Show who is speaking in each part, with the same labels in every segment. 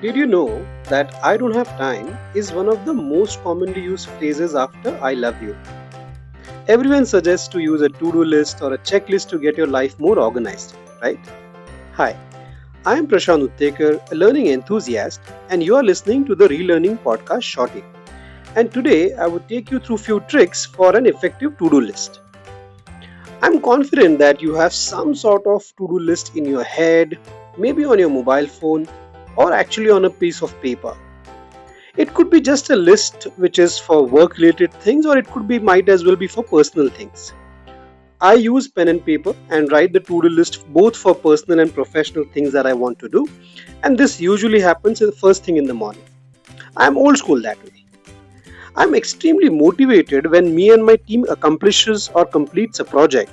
Speaker 1: Did you know that "I don't have time" is one of the most commonly used phrases after "I love you"? Everyone suggests to use a to do list or a checklist to get your life more organized, right? Hi, I am Prashant Uttekar, a learning enthusiast, and you are listening to the Relearning Podcast Shorty. And today I would take you through few tricks for an effective to do list. I'm confident that you have some sort of to do list in your head, maybe on your mobile phone, or actually on a piece of paper. It could be just a list which is for work related things, or it could be might as well be for personal things. I use pen and paper and write the to do list both for personal and professional things that I want to do, and this usually happens the first thing in the morning. I'm old school that way. I'm extremely motivated when me and my team accomplishes or completes a project.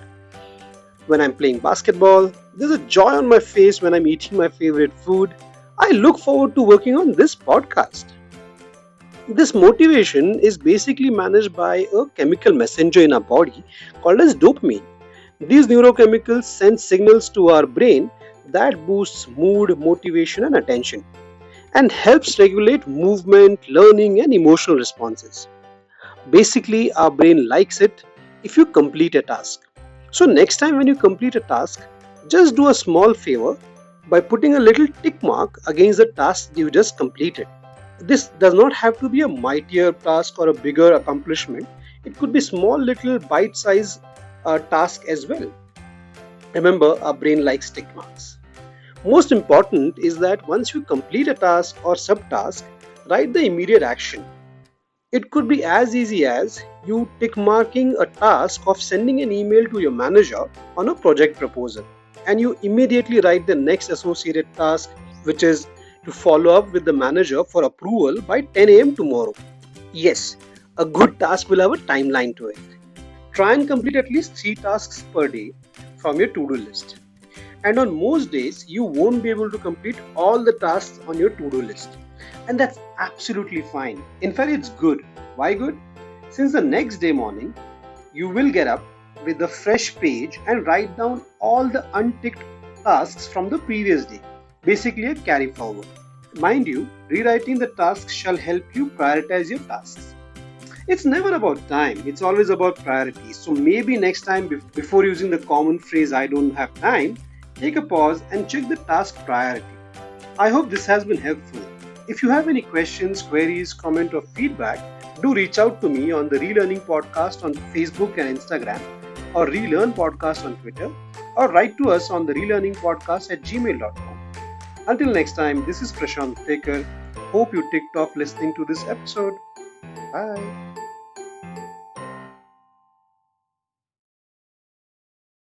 Speaker 1: When I'm playing basketball, there's a joy on my face when I'm eating my favorite food. I look forward to working on this podcast. This motivation is basically managed by a chemical messenger in our body called as dopamine. These neurochemicals send signals to our brain that boosts mood, motivation, and attention and helps regulate movement, learning, and emotional responses. Basically, our brain likes it if you complete a task. So, next time when you complete a task, just do a small favor by putting a little tick mark against the task you just completed. This does not have to be a mightier task or a bigger accomplishment. It could be small little bite-sized task as well. Remember, our brain likes tick marks. Most important is that once you complete a task or subtask, write the immediate action. It could be as easy as you tick marking a task of sending an email to your manager on a project proposal, and you immediately write the next associated task, which is to follow up with the manager for approval by 10 a.m. tomorrow. Yes, a good task will have a timeline to it. Try and complete at least 3 tasks per day from your to do list. And on most days, you won't be able to complete all the tasks on your to do list. And that's absolutely fine. In fact, it's good. Why good? Since the next day morning, you will get up with a fresh page and write down all the unticked tasks from the previous day. Basically, a carry forward. Mind you, rewriting the tasks shall help you prioritize your tasks. It's never about time, it's always about priorities. So maybe next time, before using the common phrase "I don't have time," take a pause and check the task priority. I hope this has been helpful. If you have any questions, queries, comment, or feedback, do reach out to me on the Relearning Podcast on Facebook and Instagram, or Relearn Podcast on Twitter, or write to us on the relearningpodcast@gmail.com. Until next time, this is Prashant Tekar. Hope you ticked off listening to this episode. Bye.